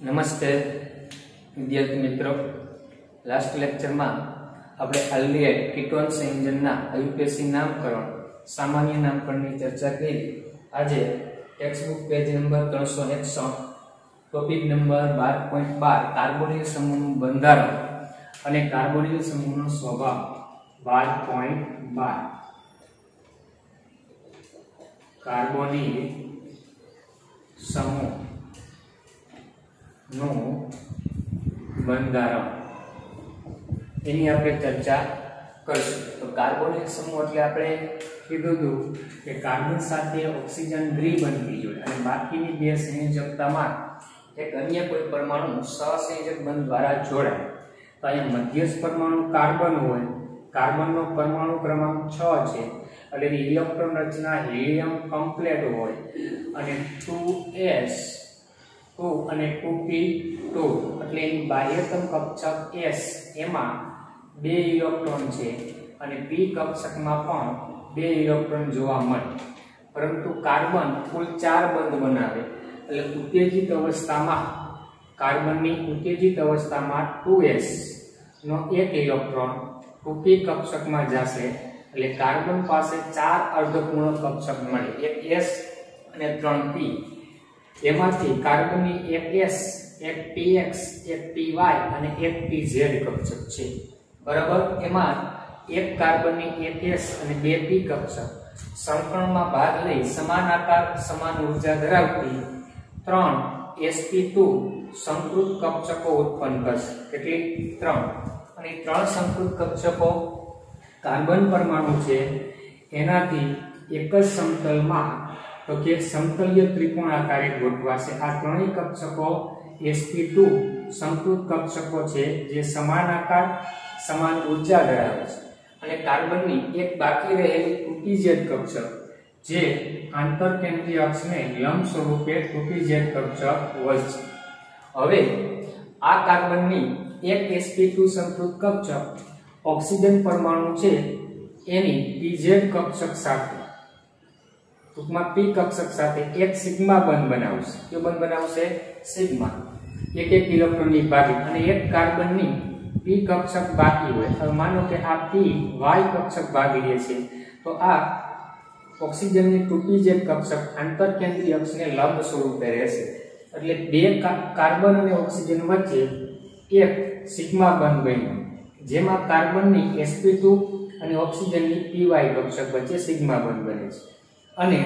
नमस्ते विद्यार्थी मित्रों, लास्ट लेक्चर में આપણે આલ્ડિહાઇડ કીટોન સંયોજનના આયુપેસી નામકરણ સામાન્ય નામકરણની ચર્ચા કરી। આજે textbook page number 361 topic number 12.12 carbonyl સમૂહનું બંધારણ અને કાર્બોનિલ સમૂહનો સ્વભાવ 12.12 કાર્બોનિલ સમૂહનું બંધારણ એની આપણે ચર્ચા કરશું। તો કાર્બોનિલ સમૂહ એટલે આપણે કીધું હતું કે કાર્બન સાથે ઓક્સિજન દ્વિબંધી જોડે અને બાકીની બે સંયોજકતામાં એક અન્ય કોઈ પરમાણુ સહસંયોજક બંધ દ્વારા જોડાય। તો અહીંયા મધ્યસ્થ પરમાણુ કાર્બન હોય, કાર્બનનો પરમાણુ ક્રમાંક 6 છે એટલે એની ઇલેક્ટ્રોન રચના હિલિયમ કમ્પ્લેટ હોય અને 2s 2 અને 2p2 એટલે એની બાહ્યતમ કક્ષક s એમાં 2 ઇલેક્ટ્રોન છે અને p કક્ષકમાં પણ 2 ઇલેક્ટ્રોન જોવા મળે, પરંતુ કાર્બન કુલ 4 બંધ બનાવે એટલે ઉત્તેજિત અવસ્થામાં કાર્બનની ઉત્તેજિત અવસ્થામાં 2s નો 1 ઇલેક્ટ્રોન 2p કક્ષકમાં જશે એટલે કાર્બન પાસે 4 અર્ધપૂર્ણ કક્ષક મળે, એક s અને 3p। એમાંથી કાર્બનની એક s, એક px, એક py અને એક pz કક્ષક છે, બરાબર। એમાં એક કાર્બનની એક s અને 2 p કક્ષક સંકર્ણમાં ભાગ લઈ સમાન આકાર સમાન ઊર્જા ધરાવતી 3 sp2 સંકૃત કક્ષકો ઉત્પન્ન કરશે। કેટલી? 3। અને 3 સંકૃત કક્ષકો કાર્બન પરમાણુ છે એનાથી એક જ સમતલમાં તો કે સમતલીય ત્રિકોણાકારે ગોઠવાશે। આ ત્રણેય કક્ષકો sp2 સંકૃત કક્ષકો છે જે સમાન આકાર સમાન ઊર્જા ધરાવે છે અને કાર્બનની એક બાકી રહેલી 2pz કક્ષક જે આંતરકેન્દ્રીય અક્ષને લંબ સ્વરૂપે 2pz કક્ષક વચ્ચે। હવે આ કાર્બનની એક sp2 સંકૃત કક્ષક ઓક્સિજન પરમાણુ છે એની pz કક્ષક સાથે ટૂંકમાં p કક્ષક સાથે એક સિગ્મા બંધ બનાવશે। કયો બંધ બનાવશે? સિગ્મા, એક ઇલેક્ટ્રોનની ભાગી અને એક કાર્બનની p કક્ષક બાકી હોય। હવે માનો કે આ p y કક્ષક ભાગી લે છે તો આ ઓક્સિજનની 2pz કક્ષક આંતરકેન્દ્રીય અક્ષને લંબ સ્વરૂપે રહેશે એટલે બે કાર્બન અને ઓક્સિજન વચ્ચે એક સિગ્મા બંધ બન્યો જેમાં કાર્બનની sp2 અને ઓક્સિજનની py કક્ષક વચ્ચે સિગ્મા બંધ બને છે અને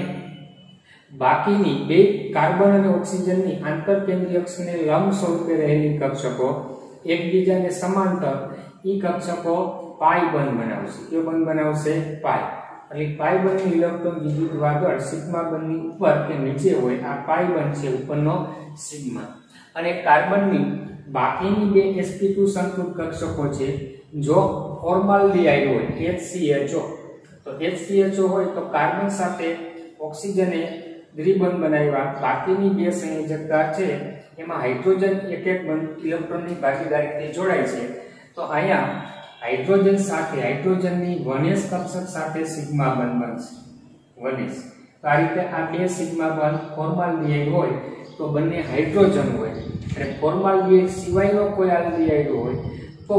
બાકીની બે કાર્બન અને ઓક્સિજનની આંતરકેન્દ્રીય અક્ષને લંબ સ્વરૂપે રહેલી કક્ષકો એકબીજાને સમાંતર ઈ કક્ષકો પાઈ બંધ બનાવશે। કયો બંધ બનાવશે? પાઈ। એટલે પાઈ બંધની ઇલેક્ટ્રોન વિદ્યુત વાદળ સિગ્મા બંધની ઉપર કે નીચે હોય, આ પાઈ બંધ છે ઉપરનો સિગ્મા। અને કાર્બનની બાકીની બે sp2 સંકૃત કક્ષકો છે જો ફોર્માલ્ડિહાઇડ હોય HCHO તો HCHO હોય તો કાર્બન સાથે ઓક્સિજને દ્વિબંધ બનાવ્યા, બાકીની બે સંયોજકતા છે એમાં હાઇડ્રોજન એક એક ઇલેક્ટ્રોનની ભાગીદારીથી જોડાય છે તો અહીંયા હાઇડ્રોજન સાથે હાઇડ્રોજનની 1s કક્ષક સાથે સિગ્મા બંધ બનશે 1s। તો આ રીતે આ બે સિગ્મા બંધ ફોર્માલ્ડિહાઇડ હોય તો બંને હાઇડ્રોજન હોય અને ફોર્માલ્ડિહાઇડ સિવાયનો કોઈ આલ્ડિહાઇડ હોય તો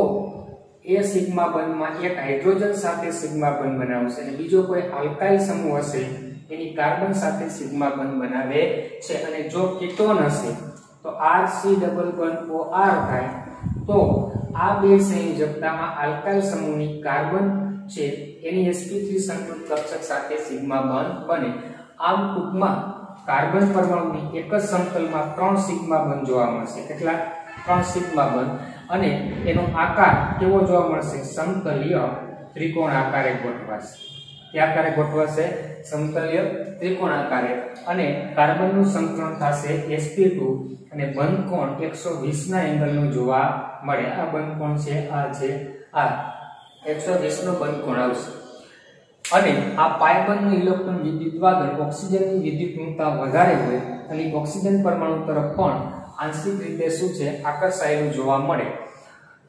એ સિગ્મા બંધમાં એક હાઇડ્રોજન સાથે સિગ્મા બંધ બનાવશે અને બીજો કોઈ આલ્કાઇલ સમૂહ હશે એની કાર્બન સાથે સિગ્મા બંધ બનાવે છે। અને જો કીટોન હશે તો RC++OR થાય તો આ બે સંયોજકતામાં આલ્કાઇલ સમૂહની કાર્બન છે એની sp3 સંકૃત કક્ષક સાથે સિગ્મા બંધ બને। આમ ટૂંકમાં કાર્બન પરમાણુની એક જ સમતલમાં 3 સિગ્મા બંધ જોવા મળશે। કેટલા? 3 સિગ્મા બંધ અને એનો આકાર કેવો જોવા મળશે? સમતલીય ત્રિકોણ આકારે ગોઠવાશે। કે આકારે ગોઠવાશે? સમતલીય ત્રિકોણ આકારે અને કાર્બનનું સંકલન થશે sp2 અને બંધ કોણ 120 ના એંગલનું જોવા મળે। આ બંધ કોણ છે, આ છે આ 120 નો બંધ કોણ આવશે અને આ પાઈ બંધનું ઇલેક્ટ્રોન વિદ્યુત વાદળ ઓક્સિજનની વિદ્યુતતા વધારે હોય અને ઓક્સિજન પરમાણુ તરફ પણ આંશિક રીતે શું છે આકર્ષાયેલું જોવા મળે।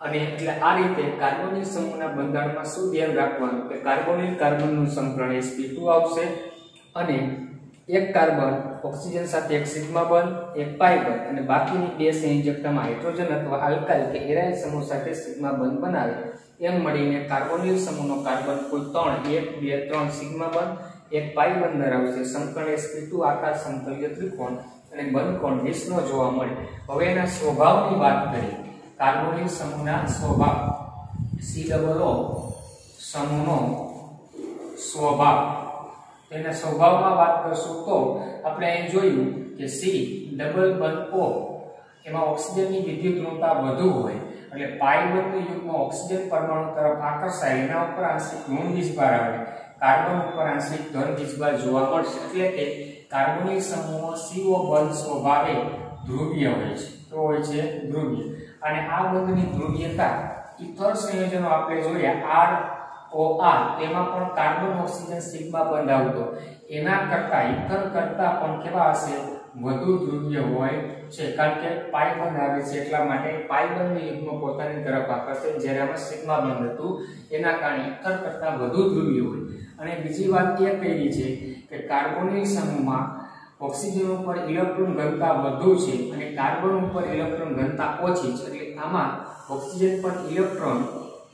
અને એટલે આ રીતે કાર્બોનિલ સમૂહના બંધારણમાં શું ધ્યાન રાખવાનું કે કાર્બોનિલ કાર્બનનું સંકલન sp2 આવશે અને એક કાર્બન ઓક્સિજન સાથે એક સિગ્મા બંધ, એક પાઈ બંધ અને બાકીની બે સંયોજકતામાં હાઇડ્રોજન અથવા આલ્કાઇલ કે એરાઇલ સમૂહ સાથે સિગ્મા બંધ બનાવે. એમ મળીને કાર્બોનિલ સમૂહનો કાર્બન કુલ 3 1 2 3 સિગ્મા બંધ, એક પાઈ બંધ ધરાવશે. સમકળ sp2 આકાર સમતલીય ત્રિકોણ અને બંધ કોણ 20 નો જોવા મળે. હવે એના સ્વભાવની વાત કરીએ. કાર્બોનિલ સમૂહના સ્વભાવ COO સમૂહનો સ્વભાવ. તેના સ્વભાવમાં વાત કરશું તો આપણે અહીં જોયું કે C ડબલ બંધ O એમાં ઓક્સિજનની વિદ્યુત ઋણતા વધુ હોય એટલે પાઈ બંધ યુગ્મ ઓક્સિજન પરમાણુ તરફ આકર્ષાય. એના ઉપર આંશિક ઋણ વીજભાર આવે, કાર્બન ઉપર આંશિક ધન વીજભાર જોવા મળશે. એટલે કે કાર્બોનિલ સમૂહનો CO બંધ સ્વભાવે ધ્રુવીય હોય છે. તો હોય છે ધ્રુવીય. અને આ બંધની ધ્રુવીયતા ઇથર સંયોજનો આપણે જોયા ROR તેમાં પણ કાર્બન ઓક્સિજન સિગ્મા બંધ આવતો. એના કરતા ઇથર કરતા પણ કેવા હશે? વધુ ધ્રુવીય હોય છે. કારણ કે પાઈ બંધ આવે છે એટલા માટે પાઈ બંધની યુગ્મ પોતાની તરફ આકર્ષે, જ્યારે આમાં સિગ્મા બંધ હતું એના કારણે ઇથર કરતા વધુ ધ્રુવીય હોય. અને બીજી વાત એ કહી છે કે કાર્બોનિલ સમૂહમાં ઓક્સિજન ઉપર ઇલેક્ટ્રોન ઘનતા વધુ છે અને કાર્બન ઉપર ઇલેક્ટ્રોન ઘનતા ઓછી છે. એટલે આમાં ઓક્સિજન પર ઇલેક્ટ્રોન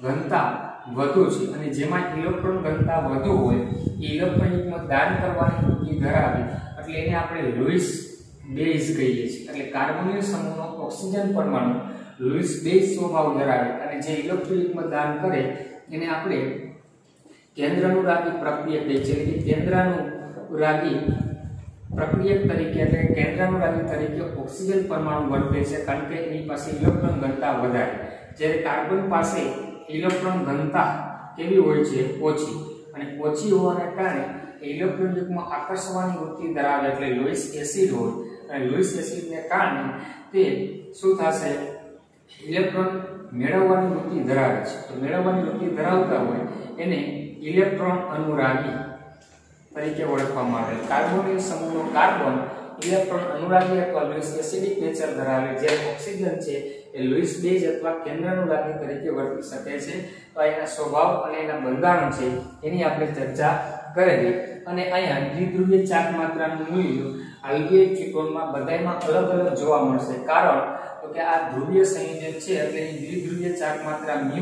ઘનતા વધુ છે અને જેમાં ઇલેક્ટ્રોન ઘનતા વધુ હોય એ ઇલેક્ટ્રોન યુગ્મ દાન કરવાની વૃત્તિ ધરાવે એટલે એને આપણે લુઈસ બેઝ કહીએ છીએ. એટલે કાર્બોનિલ સમૂહનો ઓક્સિજન પરમાણુ લુઈસ બેઝ સ્વભાવ ધરાવે અને જે ઇલેક્ટ્રોન યુગ્મ દાન કરે એને આપણે કેન્દ્રાનુરાગી પ્રક્રિયક કહીએ છીએ. એટલે કેન્દ્રાનુરાગી પ્રક્રિયક તરીકે એટલે કેન્દ્રાનુરાગી તરીકે ઓક્સિજન પરમાણુ વર્તે છે કારણ કે એની પાસે ઇલેક્ટ્રોન ઘનતા વધારે, જ્યારે કાર્બન પાસે ઇલેક્ટ્રોન ઘનતા કેવી હોય છે? ઓછી. અને ઓછી હોવાને કારણે ઇલેક્ટ્રોન યુગ્મ આકર્ષવાની વૃત્તિ ધરાવે એટલે લુઈસ એસિડ હોય. અને લુઈસ એસિડને કારણે તે શું થશે? ઇલેક્ટ્રોન મેળવવાની વૃત્તિ ધરાવે છે. તો મેળવવાની વૃત્તિ ધરાવતા હોય એને ઇલેક્ટ્રોન અનુરાગી તરીકે ઓળખવામાં આવે. કાર્બોનિલ સમૂહનો કાર્બન ઇલેક્ટ્રોન અનુરાગી અથવા લુઈસ એસિડિક નેચર ધરાવે, જ્યારે ઓક્સિજન છે એ લુઈસ બેઝ અથવા કેન્દ્રાનુરાગી તરીકે વર્તી શકે છે. તો એના સ્વભાવ અને એના બંધારણ છે એની આપણે ચર્ચા કરેલી. અને અહીંયા દ્વિધ્રુવીય ચાર્જ માત્રાનું મૂલ્ય આલ્ગેઇક કીટોનમાં બધાયમાં અલગ અલગ જોવા મળશે. કારણ તો કે આ ધ્રુવીય સંયોજન છે એટલે એની દ્વિધ્રુવીય ચાર્જ માત્રા μ ≠ 0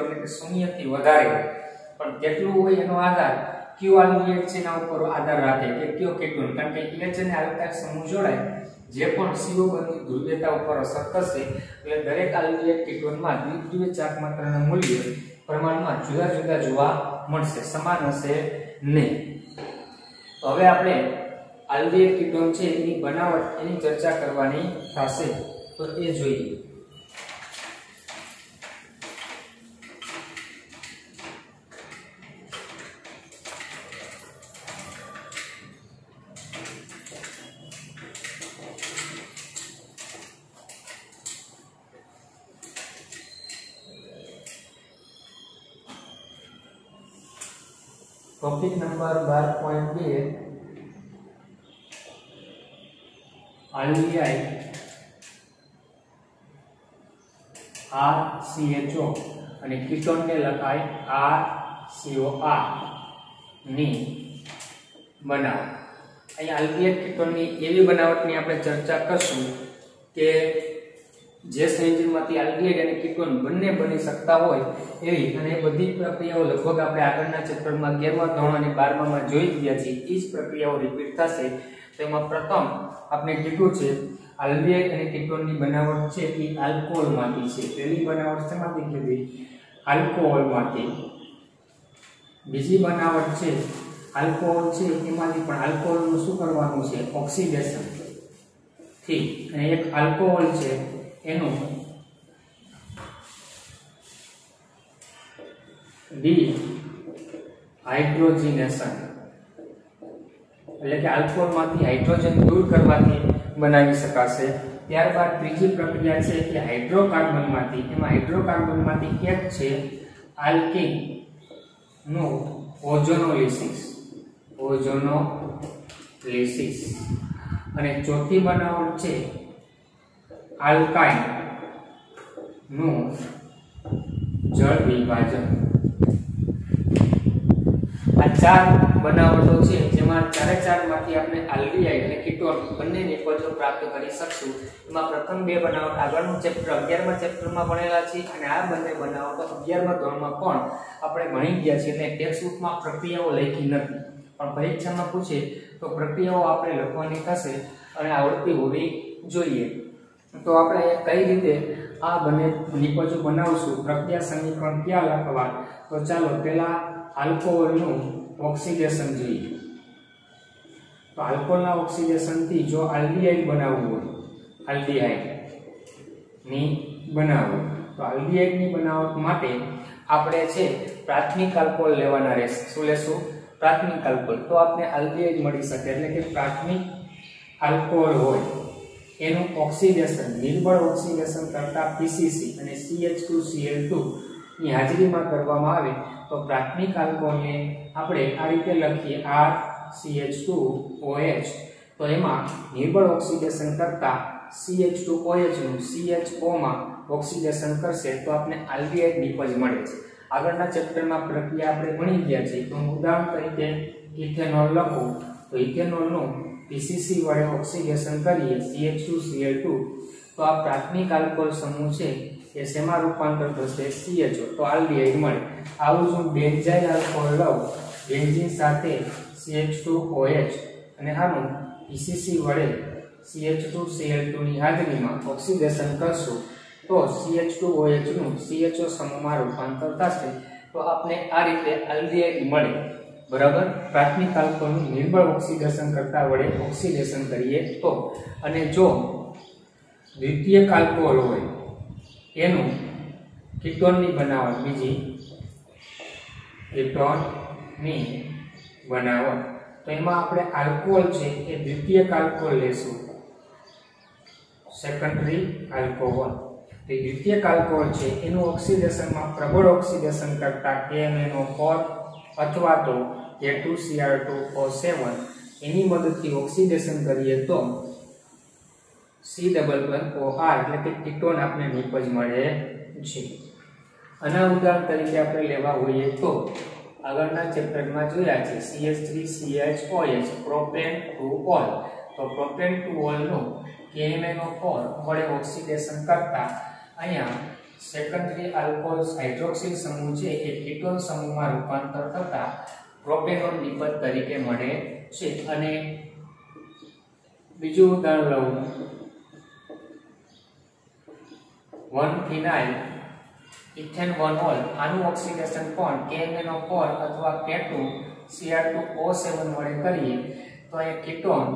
એટલે કે 0 થી વધારે હોય. પણ કેટલું હોય એનો આધાર કયો આલ્ગેઇક છે એના ઉપર આધાર રાખે કે કયો કીટોન. કારણ કે H અને આલ્કાઇલ સમૂહ જોડાય જે પણ CO બંધની ધ્રુવીયતા ઉપર અસર કરશે. એટલે દરેક આલ્ગેઇક કીટોનમાં દ્વિધ્રુવીય ચાર્જ માત્રાનું મૂલ્ય પ્રમાણમાં જુદા જુદા જોવા મળશે, સમાન હશે નહીં. હવે આપણે આલ્ગેઇક કીટોન છે એની બનાવટ એની ચર્ચા કરવાની થશે તો એ જોઈએ. ટોપિક નંબર 12.2 આલ્ડીહાઇડ RCHO અને કીટોનને લખાય RCOR ની બનાવટ. અહીં આલ્ડીહાઇડ કીટોનની એવી બનાવટની આપણે ચર્ચા કરશું કે જે સંયોજનમાંથી આલ્ડીહાઇડ અને કીટોન બંને બની શકતા હોય એવી, અને બધી પ્રક્રિયાઓ લગભગ આપણે આગળના ચેપ્ટરમાં 11મા ધોરણ અને 12મામાં જોઈ ગયા છીએ. એ જ પ્રક્રિયાઓ રિપીટ થશે. તેમાં પ્રથમ આપણે કીધું છે આલ્ડીહાઇડ અને કીટોનની બનાવટ છે એ આલ્કોહોલમાંથી છે. પહેલી બનાવટ શેમાંથી કીધી? આલ્કોહોલમાંથી. બીજી બનાવટ છે આલ્કોહોલ છે એમાંથી પણ આલ્કોહોલનું શું કરવાનું છે? ઓક્સિડેશન થી. અને એક આલ્કોહોલ છે એનું ડીહાઇડ્રોજનેશન એટલે કે આલ્કોહોલમાંથી હાઇડ્રોજન દૂર કરવાથી બનાવી શકાશે. ત્યારબાદ ત્રીજી પ્રક્રિયા છે કે હાઇડ્રોકાર્બનમાંથી. એમાં હાઇડ્રોકાર્બનમાંથી એક છે આલ્કીન નું ઓઝોનોલિસિસ. અને ચોથી બનાવટ છે આલ્કાઇન નું જળ વિભાજન. આ ચાર બનાવટો છે જેમાં જેમાં ચારેમાંથી આપણે આલ્ડીહાઇડ અને કીટોન બંને નિપજો પ્રાપ્ત કરી શકશું। એમાં પ્રથમ બે બનાવટ આગળનું ચેપ્ટર 11મા ચેપ્ટરમાં ભણેલા છે અને આ બંને બનાવટો 11મા ધોરણમાં પણ આપણે ભણી ગયા છીએ, એટલે ટેક્સ્ટબુકમાં પ્રક્રિયાઓ લખી નથી, પણ પરીક્ષામાં પૂછે તો પ્રક્રિયાઓ આપણે લખવાની થશે અને આવડતી હોવી જોઈએ। તો આપણે કઈ રીતે આ બંને નિપજો બનાવશું, પ્રક્રિયા સમીકરણ ક્યાં લખવા, તો ચાલો પહેલા આલ્કોહોલનું ઓક્સિડેશન જોઈએ। તો આલ્કોહોલના ઓક્સિડેશનથી જો આલ્ડીહાઇડ બનાવવું હોય, આલ્ડીહાઇડ ની બનાવવું, તો આલ્ડીહાઇડ ની બનાવટ માટે આપણે છે પ્રાથમિક આલ્કોહોલ લેવાના રહેશે। શું લેશું? પ્રાથમિક આલ્કોહોલ। તો આપણે આલ્ડીહાઇડ મળી શકે, એટલે કે પ્રાથમિક આલ્કોહોલ હોય એનું ઓક્સિડેશન, નિર્બળ ઓક્સિડેશન કરતા પીસીસી અને CH2Cl2 ની હાજરીમાં કરવામાં આવે તો પ્રાથમિક આલ્કોહોલને આપણે આ રીતે લખીએ RCH2OH। તો એમાં નિર્બળ ઓક્સિડેશન કરતા CH2OH નું CHO માં ઓક્સિડેશન કરશે તો આપણે આલ્ડીહાઇડ નિપજ મળે છે। આગળના ચેપ્ટરમાં પ્રક્રિયા આપણે ભણી ગયા છે, તો ઉદાહરણ તરીકે ઇથેનોલ લખું તો ઇથેનોલનું PCC વડે ઓક્સિડેશન કરીએ CH2Cl2 તો આ પ્રાથમિક આલ્કોહોલ સમૂહ છે એ શેમાં રૂપાંતર થશે? CHO, તો આલ્ડીહાઇડ મળે। આવું જો બેન્ઝાઇલ આલ્કોહોલ લઉં, બેન્ઝીન સાથે CH2OH અને આનું PCC વડે CH2Cl2 ની હાજરીમાં ઓક્સિડેશન કરશું તો CH2OH નું CHO સમૂહમાં રૂપાંતર થશે તો આપણે આ રીતે આલ્ડીહાઇડ મળે। બરાબર, પ્રાથમિક આલ્કોહોલનું નિર્બળ ઓક્સિડેશન કરતા વડે ઓક્સિડેશન કરીએ તો। અને જો દ્વિતીયક આલ્કોહોલ હોય એનું કીટોનની બનાવટ, બીજી કીટોનની બનાવટ, તો એમાં આપણે આલ્કોહોલ છે એ દ્વિતીયક આલ્કોહોલ લેશું, સેકન્ડરી આલ્કોહોલ। તે દ્વિતીયક આલ્કોહોલ છે એનું ઓક્સિડેશનમાં પ્રબળ ઓક્સિડેશન કરતા KMnO4 અથવા તો K2Cr2O7 એની મદદથી ઓક્સિડેશન કરીએ તો C++OR એટલે કે કીટોન આપણે નિપજ મળે છે। આના ઉદાહરણ તરીકે આપણે લેવા હોઈએ તો આગળના ચેપ્ટરમાં જોયા છે CH3CHOH પ્રોપેન ટુ ઓલ। તો પ્રોપેન ટુ ઓલ નું KMnO4 વડે ઓક્સિડેશન કરતા અહીંયા સેકન્ડરી આલ્કોહોલ હાઇડ્રોક્સિલ સમૂહ છે એ કીટોન સમૂહમાં રૂપાંતર થતા પ્રોપેનોલ નિપજ તરીકે મળે છે। અને બીજું ઉદાહરણ લઉં, 1-phenyl ઇથેનોલ, આનું ઓક્સિડેશન પણ KMnO4 અથવા K2Cr2O7 વડે કરીએ તો એ કીટોન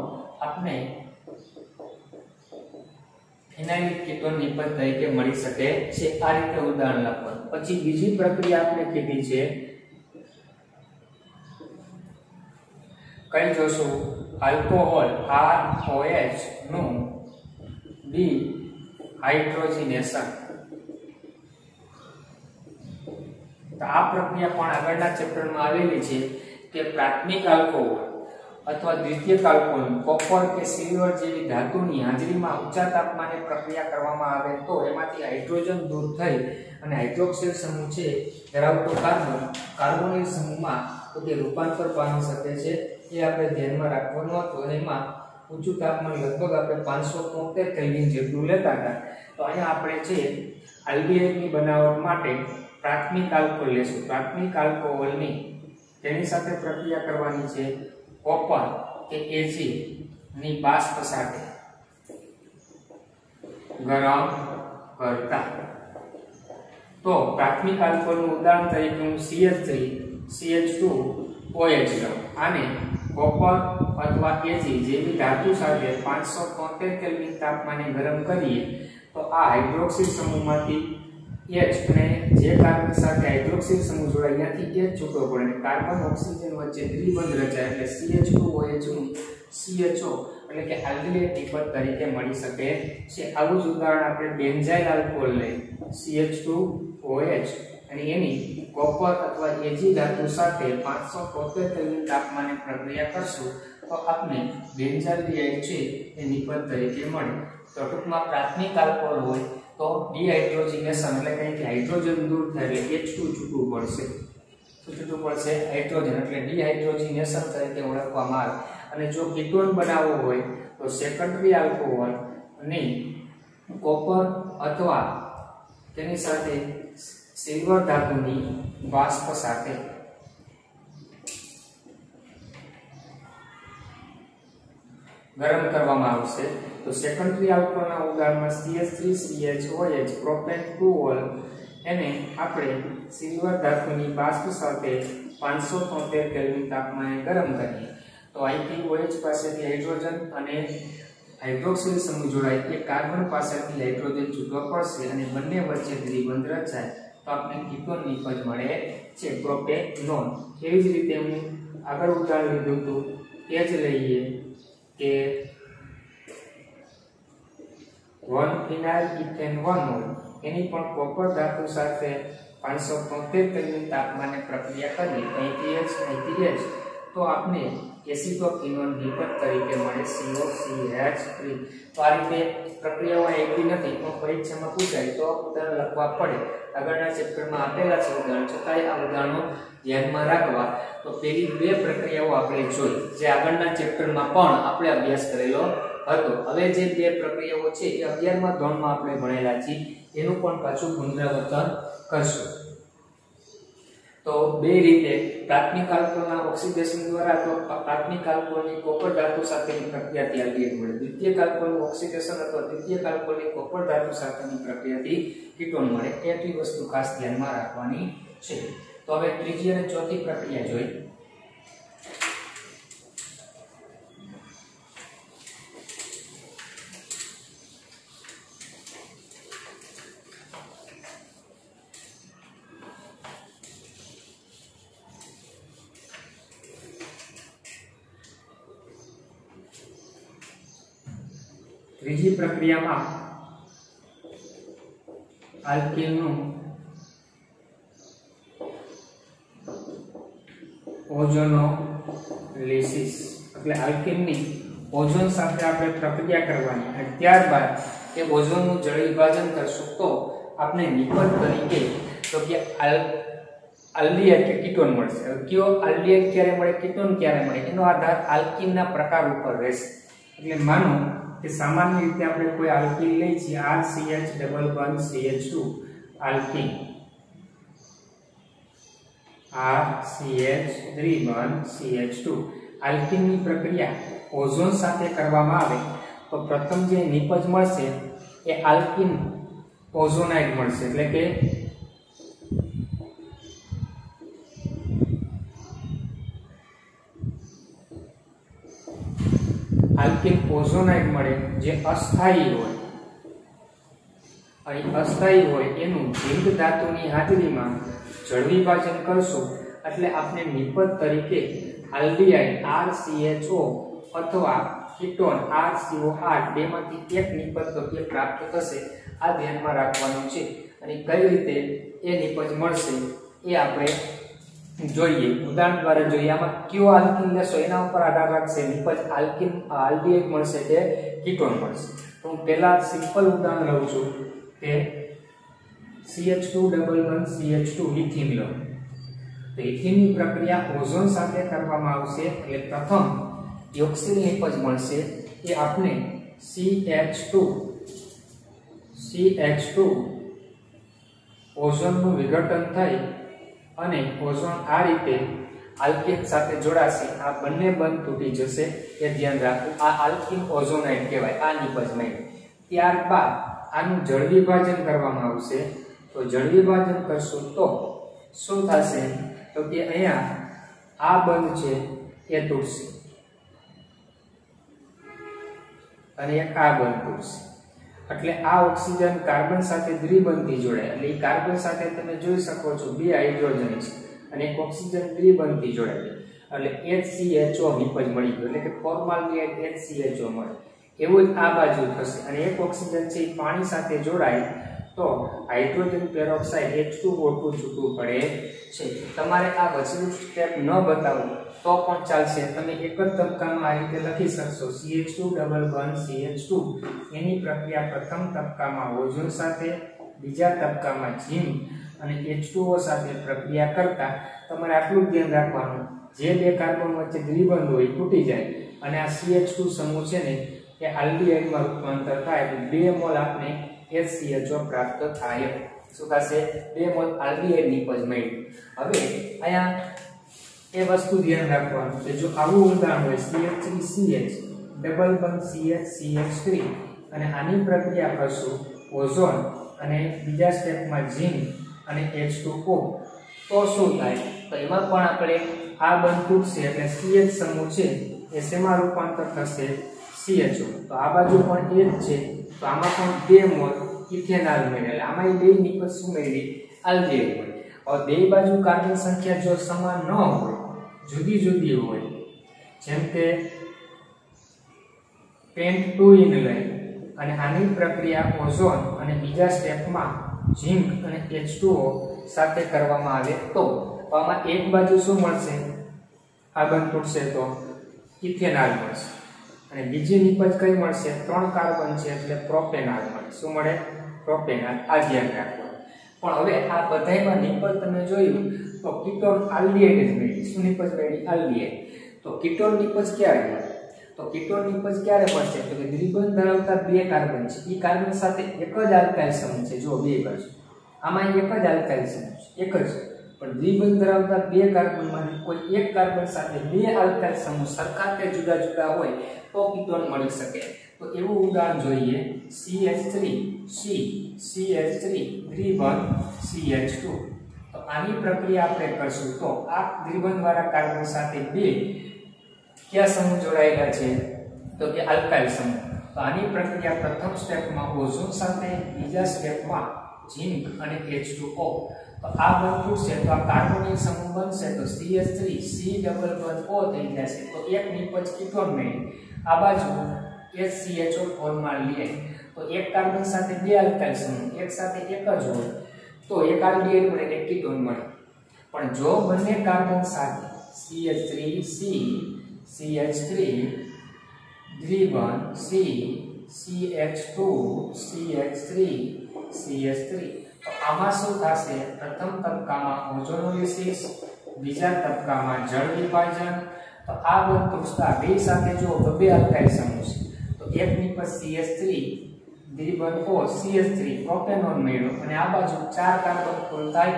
આપણે ફિનાઇલિક કીટોન નિપજ તરીકે મળી શકે છે। આ રીતે ઉદાહરણ લખવાનું। પછી બીજી પ્રક્રિયા આપણે કીધી છે કઈ જોશું? આલ્કોહોલ ROH નું ડિહાઇડ્રોજનેશન। તો આ પ્રક્રિયા પણ આગળના ચેપ્ટરમાં આવેલી છે કે પ્રાથમિક આલ્કોહોલ અથવા દ્વિતીયક આલ્કોહોલ કોપર કે સિલ્વર જેવી ધાતુની હાજરીમાં ઊંચા તાપમાને પ્રક્રિયા કરવામાં આવે તો એમાંથી હાઇડ્રોજન દૂર થઈ અને હાઇડ્રોક્સિલ સમૂહ છે ધરાવતો કાર્બોનિલ સમૂહમાં તો તે રૂપાંતર પામી શકે છે। એ આપણે ધ્યાનમાં રાખવાનું હતું। એમાં ઊંચું તાપમાન લગભગ આપણે 573 કેલ્વિન જેટલું લેતા હતા। તો અહીંયા આપણે છે આલ્ડીહાઇડની બનાવટ માટે પ્રાથમિક આલ્કોહોલ લેશું। પ્રાથમિક આલ્કોહોલની તેની સાથે પ્રક્રિયા કરવાની છે કોપર કે Ag ની બાષ્પ સાથે ગરમ કરતા। તો પ્રાથમિક આલ્કોહોલનું ઉદાહરણ તરીકે હું CH3CH2OH લઉં, આને કોપર અથવા Ag જેવી ધાતુ સાથે 573 કેલ્વિન તાપમાને ગરમ કરીએ તો આ હાઇડ્રોક્સિલ સમૂહમાંથી H અને જે કાર્બન સાથે હાઇડ્રોક્સિલ સમૂહ જોડાય ત્યાંથી H છૂટો પડે અને કાર્બન ઓક્સિજન વચ્ચે દ્વિબંધ રચાય એટલે CH2OH નું CHO એટલે કે આલ્ડીહાઇડ નિપજ તરીકે મળી શકે છે। આવું જ ઉદાહરણ આપણે બેન્ઝાઇલ આલ્કોહોલ લઈ CH2OH અને એની કોપર અથવા Ag ધાતુ સાથે 573 કેલ્વિન તાપમાને પ્રક્રિયા કરશું તો આપણે બેન્ઝાલ્ડીહાઇડ છે એ નિપજ તરીકે મળે। તો ટૂંકમાં પ્રાથમિક આલ્કોહોલ હોય તો ડિહાઇડ્રોજનેશન એટલે કે હાઇડ્રોજન દૂર થાય એટલે H2 છૂટવું પડશે। શું છૂટું પડશે? હાઇડ્રોજન, એટલે ડિહાઇડ્રોજનેશન તરીકે ઓળખવામાં આવે. અને જો કીટોન બનાવવો હોય તો સેકન્ડરી આલ્કોહોલ અને કોપર અથવા તેની સાથે સિલ્વર ધાતુની બાષ્પ સાથે ગરમ કરવામાં આવશે. તો સેકન્ડરી આલ્કોહોલના ઉદાહરણમાં CH3CHOH, પ્રોપેન 2ol એને આપણે સિલ્વર ધાતુની બાષ્પ સાથે 573 કેલ્વિન તાપમાને ગરમ કરીએ તો IPOH પાસેથી હાઇડ્રોજન અને હાઇડ્રોક્સિલ સમૂહ જોડાય કે કાર્બન પાસેથી હાઇડ્રોજન છૂટો પડશે અને બંને વચ્ચે દ્વિબંધ રચાય તો આપણે કીટોન નિપજ મળે છે, પ્રોપેનોન. એવી જ રીતે હું આગળ ઉદાહરણ લીધું હતું એ જ લઈએ કે 1-phenyl ethane 1-ol એની પણ કોપર ધાતુ સાથે 573 કેલ્વિન તાપમાને પ્રક્રિયા કરીએ ATH તો આપણે એસિટોકિનોન નિપજ તરીકે મળે COCH3. તો આ રીતે પ્રક્રિયાઓ એકલી નથી પણ પરીક્ષામાં પૂછાય તો ઉદાહરણ લખવા પડે. આગળના ચેપ્ટરમાં આપેલા છે ઉદાહરણ, છતાંય આ ઉદાહરણો ધ્યાનમાં રાખવા. તો પેલી બે પ્રક્રિયાઓ આપણે જોઈ જે આગળના ચેપ્ટરમાં પણ આપણે અભ્યાસ કરેલો હતો. હવે જે બે પ્રક્રિયાઓ છે એ 11મા ધોરણમાં આપણે ભણેલા છીએ એનું પણ પાછું પુનરાવર્તન કરશું. તો બે રીતે પ્રાથમિક આલ્કોહોલના ઓક્સિડેશન દ્વારા તો પ્રાથમિક આલ્કોહોલની કોપર ધાતુ સાથેની પ્રક્રિયાથી આલ્ડીહાઇડ મળે, દ્વિતીયક આલ્કોહોલનું ઓક્સિડેશન અથવા દ્વિતીયક આલ્કોહોલની કોપર ધાતુ સાથેની પ્રક્રિયાથી કીટોન મળે. એટલી વસ્તુ ખાસ ધ્યાનમાં રાખવાની છે. તો હવે ત્રીજી અને ચોથી પ્રક્રિયા જોઈ. ત્રીજી પ્રક્રિયામાં આલ્કીનનું ઓઝોનોલિસિસ એટલે આલ્કીનની ઓઝોન સાથે આપણે પ્રક્રિયા કરવાની અને ત્યારબાદ એ ઓઝોનનું જળ વિભાજન કરશું તો આપણે નિપજ તરીકે તો કે આલ્ડીહાઇડ કે કીટોન મળશે. કયો આલ્ડીહાઇડ ક્યારે મળે, કીટોન ક્યારે મળે એનો આધાર આલ્કીનના પ્રકાર ઉપર રહેશે. એટલે માનો કે સામાન્ય રીતે આપણે કોઈ આલ્કીન લઈએ છીએ RCH+CH2 આલ્કીન, RCH3+CH2 આલ્કીનની પ્રક્રિયા ઓઝોન સાથે કરવામાં આવે તો પ્રથમ જે નિપજ મળશે એ આલ્કીન ઓઝોનાઇડ મળશે. એટલે કે આલ્કીન ઓઝોનાઇડ મળે જે અસ્થાયી હોય. અહીં અસ્થાયી હોય એનું ઝિંક ધાતુની હાજરીમાં જળ વિભાજન કરશું એટલે આપણે નિપજ તરીકે આલ્ડીહાઇડ RCHO અથવા કીટોન RCOR બેમાંથી એક નિપજ તરીકે પ્રાપ્ત થશે. આ ધ્યાનમાં રાખવાનું છે. અને કઈ રીતે એ નિપજ મળશે એ આપણે જોઈએ, ઉદાહરણ દ્વારા જોઈએ. આમાં કયો આલ્કીન લેશો એના ઉપર આધાર રાખશે નિપજ આલ્કીન આલ્ડીહાઇડ મળશે કે કીટોન મળશે. તો હું પહેલા સિમ્પલ ઉદાહરણ લઉં છું કે CH2+CH2 ઇથિન લઉં. તો ઇથિનની પ્રક્રિયા ઓઝોન સાથે કરવામાં આવશે એટલે પ્રથમ યોક્સિલ નિપજ મળશે એ આપણે CH2 ઓઝોનનું વિઘટન થઈ અને ઓઝોન આ રીતે આલ્કીન સાથે જોડાશે. આ બંને બંધ તૂટી જશે એ ધ્યાન રાખવું. આ આલ્કીન ઓઝોનાઇડ કહેવાય આ નિપજમાં. ત્યારબાદ આનું જળ વિભાજન કરવામાં આવશે. તો જળ વિભાજન કરશું તો શું થશે તો કે અહીંયા આ બંધ છે એ તૂટશે અને એક આ બંધ તૂટશે. એટલે આ ઓક્સિજન કાર્બન સાથે દ્વિબંધથી જોડાય એટલે એ કાર્બન સાથે તમે જોઈ શકો છો બે હાઇડ્રોજન છે અને એક ઓક્સિજન દ્વિબંધથી જોડાય એટલે HCHO નિપજ મળી ગયો. એટલે કે ફોર્માલ્ડિહાઇડ HCHO મળે. એવું જ આ બાજુ થશે અને એક ઓક્સિજન છે પાણી સાથે જોડાય તો હાઇડ્રોજન પેરોક્સાઇડ H2O2 છૂટું પડે છે. તમારે આ વચ્ચેનું સ્ટેપ ન બતાવું તો પણ ચાલશે. તમે એક જ તબક્કામાં આ રીતે લખી શકશો CH2+CH2 એની પ્રક્રિયા પ્રથમ તબક્કામાં ઓઝોન સાથે, બીજા તબક્કામાં ઝિંક અને H2O સાથે પ્રક્રિયા કરતા તમારે આટલું ધ્યાન રાખવાનું, જે બે કાર્બન વચ્ચે દ્વિબંધ હોય તૂટી જાય અને આ CH2 સમૂહ છે ને એ આલ્ડીહાઇડમાં રૂપાંતર થાય તો 2 મોલ આપણે HCHO પ્રાપ્ત થાય. શું થશે? 2 મોલ આલ્ડીહાઇડ નિપજ મળી. હવે અહીંયા એ વસ્તુ ધ્યાન રાખવાનું કે જો આવું ઉદાહરણ હોય CH3CH ડબલ બંધ CH3 અને આની પ્રક્રિયા કરશું ઓઝોન અને બીજા સ્ટેપમાં ઝિંક અને H2O તો શું થાય? તો એમાં પણ આપણે આ બંધ તૂટશે એટલે CH સમૂહ છે એ શેમાં રૂપાંતર થશે? CHO. તો આ બાજુ પણ એ જ છે તો આમાં પણ 2 મોલ ઇથેનોલ મળે એટલે આમાં બે નિપજ શું મળી? આલ્ડીહાઇડ મળી. હવે બે બાજુ કાર્બન સંખ્યા જો સમાન ન હોય, જુદી જુદી હોય, જેમ કે પેન્ટ2 લઈ અને આની પ્રક્રિયા ઓઝોન અને બીજા સ્ટેપમાં ઝિંક અને H2O સાથે કરવામાં આવે તો આમાં એક બાજુ શું મળશે? આ બંધ તૂટશે તો ઇથેનોલ મળશે અને બીજી નિપજ કઈ મળશે? 3 કાર્બન છે એટલે પ્રોપેનોલ મળે. શું મળે? પ્રોપેનોલ. આ ધ્યાન રાખવાનું. પણ હવે આ બધાયમાં નિપજ તમે જોયું તો કીટોન આલ્ડીહાઇડ જ મળી. શું નિપજ મળી? આલ્ડીહાઇડ. તો કીટોન નિપજ ક્યારે મળે? તો કીટોન નિપજ ક્યારે મળશે? તો કે દ્વિબંધ ધરાવતા 2 કાર્બન છે, એ કાર્બન સાથે એક જ આલ્કાઇલ સમૂહ છે. જો બે બાજુ આમાં એક જ આલ્કાઇલ સમૂહ છે, એક જ, પણ દ્વિબંધ ધરાવતા 2 કાર્બનમાંથી કોઈ એક કાર્બન સાથે 2 આલ્કાઇલ સમૂહ સરખા કે જુદા જુદા હોય તો કીટોન મળી શકે. તો એવું ઉદાહરણ જોઈએ CH3C CH3 દ્વિબંધ CH2. તો આની પ્રક્રિયા આપણે કરશું તો આ દ્વિબંધવાળા કાર્બન સાથે 2 क्या समूह जोड़ाયેલા છે? તો કે આલ્કાઇલ સમૂહ. તો આની પ્રક્રિયા પ્રથમ સ્ટેપમાં ઓઝોન સાથે, બીજા સ્ટેપમાં ઝિંક અને H2O. તો આ બંધ તૂટશે તો આ કાર્બોનિલ સમૂહ બનશે તો CH3 C ડબલ બંધ O થઈ જશે. તો એક નિપજ કીટોન મળી. આ બાજુ HCHO ફોર્મમાં લઈએ તો એક કાર્બન સાથે 2 આલ્કાઇલ સમૂહ, એક સાથે એક જ હોય તો એક આલ્ડીહાઇડ મળે એક કીટોન મળે. પણ જો બંને કાર્બન સાથે CH3C CH3 દ્વિબંધ C CH2 CH3 CH3 તો આમાં શું થશે? પ્રથમ તબક્કામાં ઓઝોનોલિસિસ, બીજા તબક્કામાં જળ વિભાજન. તો આ બંધ તૂટતા બે સાથે જો 2 આલ્કાઇલ સમૂહ છે તો એક નિપજ CH3 દ્વિબંધ O CH3 પ્રોપેનોન મળ્યો અને આ બાજુ 4 કાર્બન કુલ થાય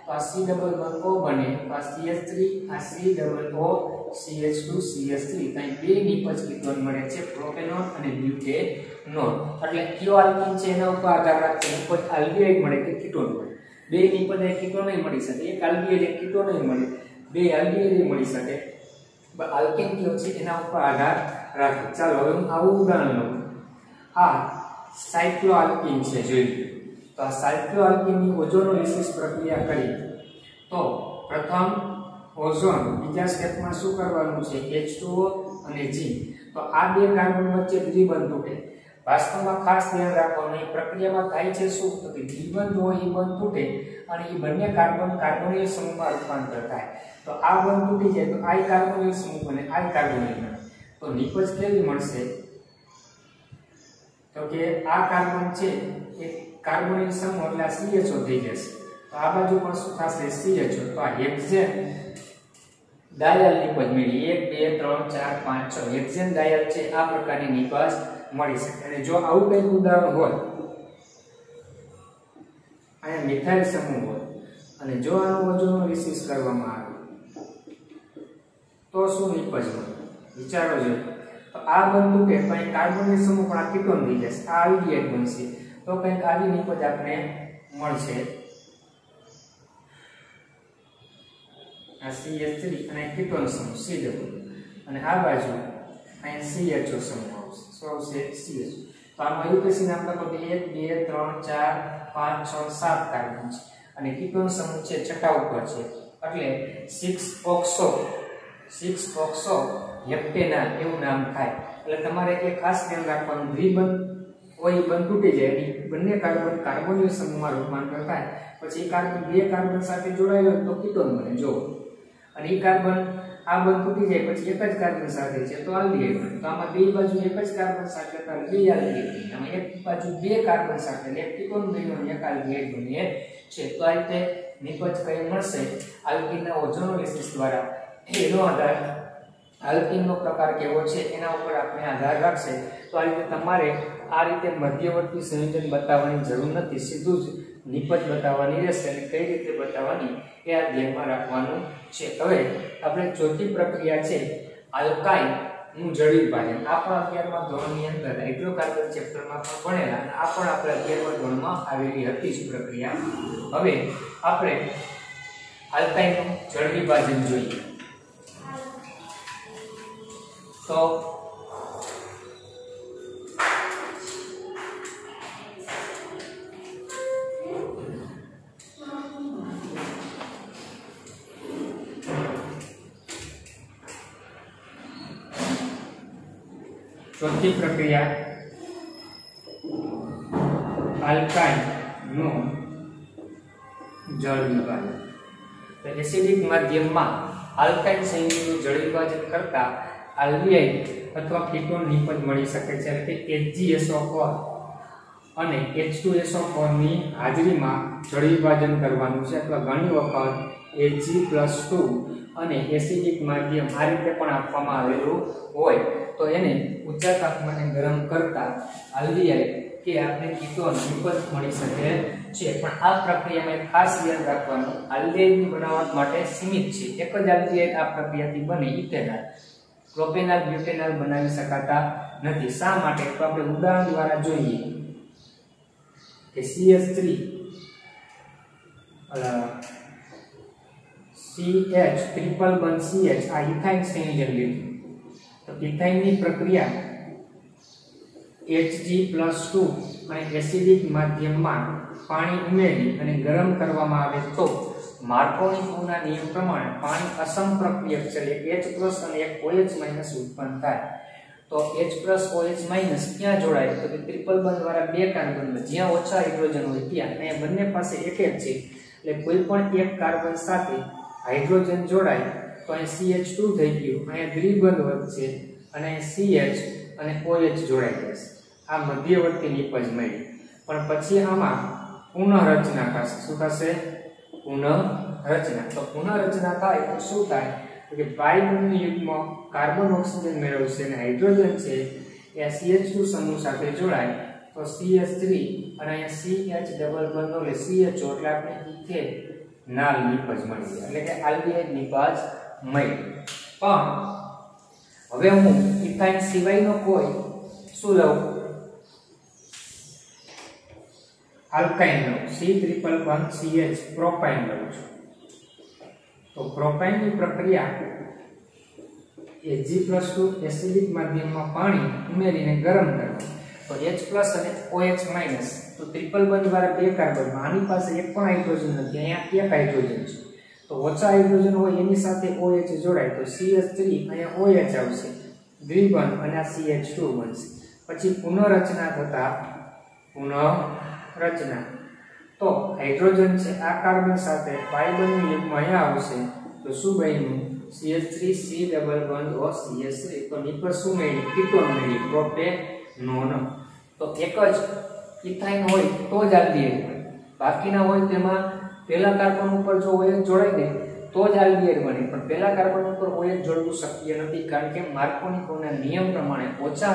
તો આ C ડબલ બંધ O બને તો આ CH3 આ C double O CH2 CH3 ત્યાં બે નિપજ કીટોન મળે છે, પ્રોપેનોન અને બ્યુટેનોન. એટલે કયો આલ્કીન છે એના ઉપર આધાર રાખે નિપજ આલ્ડીહાઇડ મળે કે કીટોન મળે. બે નિપજ એક કીટોન નહીં મળી શકે, એક આલ્ડીહાઇડ એક કીટોન નહીં મળે, બે આલ્ડીહાઇડ મળી શકે. પણ આલ્કીન કયો છે એના ઉપર આધાર રાખે. ચાલો હવે હું આવું ઉદાહરણ લઉં. આ સાયક્લોઆલ્કીન છે જોઈએ. તો આ સાયક્લોઆલ્કીનની ઓઝોનોલિસિસ પ્રક્રિયા કરી તો પ્રથમ ઓઝોન, બીજા સ્ટેપમાં શું કરવાનું છે? H2O અને ઝિંક. તો આ બે કાર્બન વચ્ચે દ્વિબંધ તૂટે. વાસ્તવમાં ખાસ ધ્યાન રાખવાનું એ પ્રક્રિયામાં થાય છે શું? તો કે દ્વિબંધ હોય એ બંધ તૂટે અને એ બંને કાર્બન કાર્બોનિલ સમૂહમાં રૂપાંતર થાય. તો આ બંધ તૂટી જાય તો આ કાર્બોનિલ સમૂહ બને, આ કાર્બોનિલ બને. તો નિપજ કેવી મળશે? તો કે આ કાર્બન છે એ કાર્બોનિલ સમૂહ એટલે CHO થઈ જશે. તો આ બાજુ પણ શું થશે? CHO. તો આ હેક્ઝેન ડાયલ નિપજ મળી. 1 2 3 4 5 6 હેક્ઝેન ડાયલ છે. આ પ્રકારની નિપજ મળી શકે. અને જો આવું કંઈક ઉદાહરણ હોય, અહીંયા મિથાઇલ સમૂહ હોય અને જો આનું ઓઝોનોલિસિસ કરવામાં આવે તો શું નિપજ મળે? વિચારો જો. તો આ બંધ તૂટે તો અહીં કાર્બોનિલ સમૂહ પણ આ કીટોન થઈ જશે, આ આલ્ડીહાઇડ બનશે. તો કંઈક આવી નિપજ આપણે મળશે. આ CH3 અને કીટોન સમૂહ C ડબલ અને આ બાજુ અહીં CHO સમૂહ આવશે. શું આવશે? CHO. તો આમાં આયુપેસી નામ લખો તો 1 2 3 4 5 6 7 કાર્બન છે અને કીટોન સમૂહ છે છઠ્ઠા ઉપર છે એટલે 6 ઓક્સો હેપ્ટેનાલ એવું નામ થાય. એટલે તમારે એ ખાસ ધ્યાન રાખવાનું, દ્વિબંધ હોય બંધ તૂટી જાય એટલે બંને કાર્બન કાર્બોનિલ સમૂહમાં રૂપાંતર થાય. પછી કાર્બન બે કાર્બન સાથે જોડાયેલો તો કીટોન બને જો, અને એ કાર્બન આ બંધ તૂટી જાય પછી એક જ કાર્બન સાથે છે તો આલ્ડિહાઇડ બને. તો આમાં બે બાજુ એક જ કાર્બન સાથે તો બે આલ્ડિહાઇડ બને. આમાં એક બાજુ બે કાર્બન સાથે એટલે એક કીટોન બન્યો અને એક આલ્ડિહાઇડ બને છે. તો આ રીતે નિપજ કઈ મળશે આલ્કીનના ઓઝોનોલિસિસ દ્વારા. એનો આધાર આલ્કીનનો પ્રકાર કેવો છે એના ઉપર આપણે આધાર રાખશે. તો આ રીતે તમારે આ રીતે મધ્યવર્તી સંયોજન બતાવવાની જરૂર નથી, સીધું જ નિપજ બતાવવાની રહેશે. અને કઈ રીતે બતાવવાની એ આ ધ્યાનમાં રાખવાનું છે. હવે આપણે ચોથી પ્રક્રિયા છે આલ્કાઇન નું જળ વિભાજન. આ પણ 11મા ધોરણની અંદર હાઇડ્રોકાર્બન ચેપ્ટરમાં પણ ભણેલા અને આ પણ આપણે 11મા ધોરણમાં આવેલી હતી જ પ્રક્રિયા. હવે આપણે આલ્કાઇન નું જળ વિભાજન જોઈએ. તો ચોથી પ્રક્રિયા આલ્કાઇન નું જળ વિભાજન. તો એસિડિક માધ્યમમાં આલ્કાઇન સંયુક્તનું જળ વિભાજન કરતા આલ્ડિહાઇડ અથવા કીટોન નિપજ મળી શકે છે. એટલે કે HgSO4 અને H2SO4 ની હાજરીમાં જળ વિભાજન કરવાનું છે. અથવા ઘણી વખત Ag+2 અને એસિડિક માધ્યમ આ રીતે પણ આપવામાં આવેલું હોય તો એને ઊંચા તાપમાને ગરમ કરતા આલ્ડિહાઇડ કે આપણે કીટોન નિપજ મળી શકે છે. પણ આ પ્રક્રિયામાં એક ખાસ ધ્યાન રાખવાનું, આલ્ડિહાઇડની બનાવટ માટે સીમિત છે. એક જ આલ્ડિહાઇડ આ પ્રક્રિયાથી બને ઇથેનોલ, પ્રોપેનોલ, બ્યુટેનોલ બનાવી શકાતા નથી. શા માટે? તો આપણે ઉદાહરણ દ્વારા જોઈએ કે CH3 CH ટ્રિપલ બંધ CH આ ઇથાઇન સંયોજન લીધું. તો ઇથાઇનની પ્રક્રિયા Hg+2 અને એસિડિક માધ્યમમાં પાણી ઉમેરી અને ગરમ કરવામાં આવે તો માર્કોનીના નિયમ પ્રમાણે પાણી અસમપ્રક્રિયક છે. એટલે H+ અને એક OH- ઉત્પન્ન થાય. તો H+OH- ક્યાં જોડાય? તો કે ટ્રિપલ બંધ વાળા બે કાર્બન જ્યાં ઓછા હાઇડ્રોજન હોય ત્યાં. અહીંયા બંને પાસે એક જ છે એટલે કોઈ પણ એક કાર્બન સાથે હાઇડ્રોજન જોડાય તો અહીં CH2 થઈ ગયું, અહીંયા દ્વિબંધ વધશે અને CH અને OH જોડાઈ જશે. આ મધ્યવર્તી નિપજ મળી. પણ પછી આમાં પુનઃરચના થશે. શું થશે? પુનઃરચના. તો પુનઃરચના થાય તો શું થાય? તો કે પાઇ-બંધનું યુગ્મ કાર્બન ઓક્સિજન મેળવશે અને હાઇડ્રોજન છે એ CH2 સમૂહ સાથે જોડાય તો CH3 અને અહીંયા CH ડબલ બંધ એટલે CHO એટલે આપણે ઇથેનોલ નિપજ મળી જાય. એટલે કે આલ્ડિહાઇડ નિપજ મળી. પણ હવે હું ઇથાઇન સિવાયનો કોઈ શું લઉં? આલ્કાઇન લઉં. C++CH પ્રોપાઇન લઉં છું. તો પ્રોપાઇનની પ્રક્રિયા Ag+2 એસિડિક માધ્યમમાં પાણી ઉમેરીને ગરમ કરવું. તો H+ અને OH- તો ટ્રિપલ બંધ વાળા બે કાર્બન, આની પાસે એક પણ હાઇડ્રોજન નથી, અહીંયા એક હાઇડ્રોજન છે. તો ઓછા હાઇડ્રોજન હોય એની સાથે OH જોડાય તો CH3 અહીંયા OH આવશે, દ્વિબંધ અને આ CH2 બનશે. પછી પુનઃરચના થતા તો હાઇડ્રોજન છે આ કાર્બન સાથે પાઇ-બંધનું યુગ્મ અહીંયા આવશે તો શું બન્યું? CH3 C ડબલ બંધ O CH3. તો નિપજ શું મળી? કીટોન મળી, પ્રોપેનોન. તો એક જ ઇથાઇન હોય તો જ આલ્ડિહાઇડ બને. બાકીના હોય તેમાં પહેલા કાર્બન ઉપર જો OH જોડાય ને તો જ આલ્ડિહાઇડ બને. પણ પહેલા કાર્બન ઉપર OH જોડવું શક્ય નથી કારણ કે માર્કોનીના નિયમ પ્રમાણે ઓછા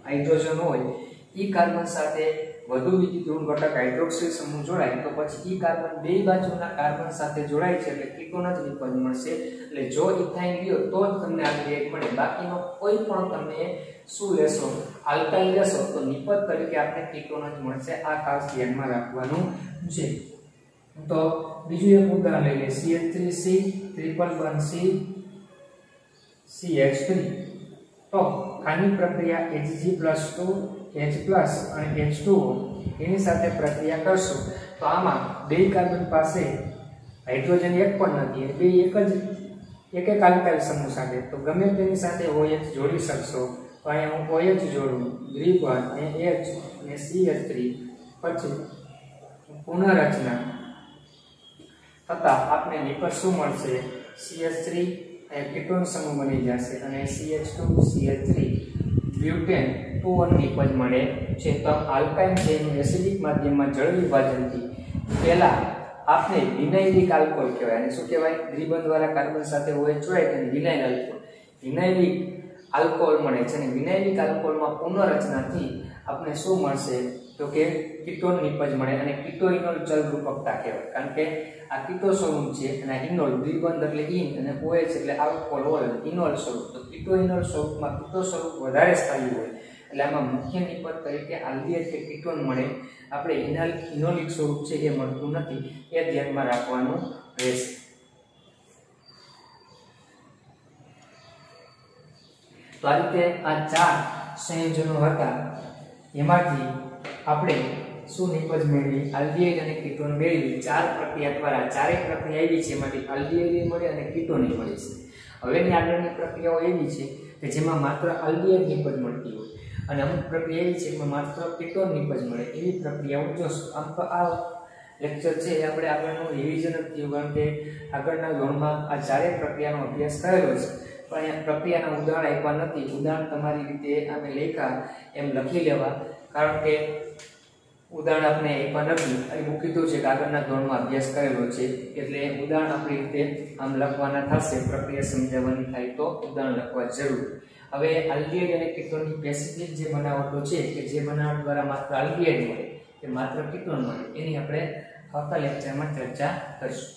હાઇડ્રોજન હોય ઈ કાર્બન સાથે વધુ વિદ્યુત ઋણ ઘટક હાઇડ્રોક્સિલ સમૂહ જોડાય તો પછી ઈ કાર્બન બે બાજુના કાર્બન સાથે જોડાય છે એટલે કીટોન જ નિપજ મળશે. એટલે જો ઇથાઇન લ્યો તો જ તમને આલ્ડિહાઇડ મળે. બાકીનો કોઈ પણ તમે શું લેશો? આલ્કાઇલ લેશો તો નિપજ તરીકે આપણે કીટોન જ મળશે. આ ખાસ ધ્યાનમાં રાખવાનું છે. તો બીજું એક ઉદાહરણ લઈ લે. CH3C ટ્રિપલ બંધ CH3. તો આની પ્રક્રિયા Hg+2 H+ અને H2O એની સાથે પ્રક્રિયા કરશો તો આમાં બે કાર્બન પાસે હાઇડ્રોજન એક પણ નથી, બે એક આલ્કાઇલ સમૂહ સાથે તો ગમે તેની સાથે OH જોડી શકશો. તો અહીંયા હું OH જોડું, દ્વિબંધ અને H અને CH3. પછી પુનઃરચના થતા આપણે નિપજ શું મળશે? CH3 કીટોન સમૂહ બની જશે અને CH2CH3 બ્યુટેન 2 ની નિપજ મળે છે। તો આલ્કાઇન ચેનનું એસિડિક માધ્યમમાં જળ વિભાજનથી પહેલા આપણે વિનાઇલિક આલ્કોહોલ કહેવાય અને શું કહેવાય દ્વિબંધ વાળા કાર્બન સાથે OH જોડાય અને વિનાઇલ આલ્કોહોલ વિનાઇલિક આલ્કોહોલ મળે છે અને વિનાઇલિક આલ્કોહોલમાં પુનઃરચનાથી આપણે શું મળશે તો કે કીટોન નિપજ મળે અને કીટોઇનોલ ચલ રૂપકતા કહેવાય કારણ કે આ કીટો સ્વરૂપ છે અને ઇનોલ દ્વિબંધ એટલે ઇન અને OH એટલે આલ્કોહોલ હોય ઇનોલ સ્વરૂપ તો કીટોઇનોલ સ્વરૂપમાં કીટો સ્વરૂપ વધારે સ્થાયી હોય એટલે આમાં મુખ્ય નિપજ તરીકે આલ્ડીહાઇડ કે કીટોન મળે આપણે ઇનોલિક સ્વરૂપ છે એ મળતું નથી એ ધ્યાનમાં રાખવાનું રહેશે। તો આ રીતે આ 4 સંયોજનો હતા એમાંથી આપણે શું નિપજ મેળવી આલ્ડીહાઇડ અને કીટોન મેળવી 4 પ્રક્રિયા દ્વારા ચારેય પ્રક્રિયા એવી છે એમાંથી આલ્ડીહાઇડ મળે અને કીટોન મળે છે। હવેની આગળની પ્રક્રિયાઓ એવી છે કે જેમાં માત્ર આલ્ડીહાઇડ નિપજ મળતી હોય અને અમુક પ્રક્રિયા એવી છે જેમાં માત્ર કીટોન નિપજ મળે એવી પ્રક્રિયાઓ જોશું। આમ તો આ લેક્ચર છે એ આપણે આગળનું રિવિઝન જ થયું કારણ કે આગળના ધોરણમાં આ ચારેય પ્રક્રિયાનો અભ્યાસ કરેલો છે પણ અહીંયા પ્રક્રિયાના ઉદાહરણ આપ્યા નથી ઉદાહરણ તમારી રીતે આમે લેખા એમ લખી લેવા કારણ કે ઉદાહરણ આપણે આપ્યા નથી અને હું કીધું છે કે આગળના ધોરણમાં અભ્યાસ કરેલો છે એટલે ઉદાહરણ આપણી રીતે આમ લખવાના થશે પ્રક્રિયા સમજાવવાની થાય તો ઉદાહરણ લખવા જરૂર। હવે આલ્ડીહાઇડ અને કીટોનની સ્પેસિફિક જે બનાવટો છે કે જે બનાવટ દ્વારા માત્ર આલ્ડીહાઇડ મળે કે માત્ર કીટોન મળે એની આપણે આવતા લેક્ચરમાં ચર્ચા કરીશું।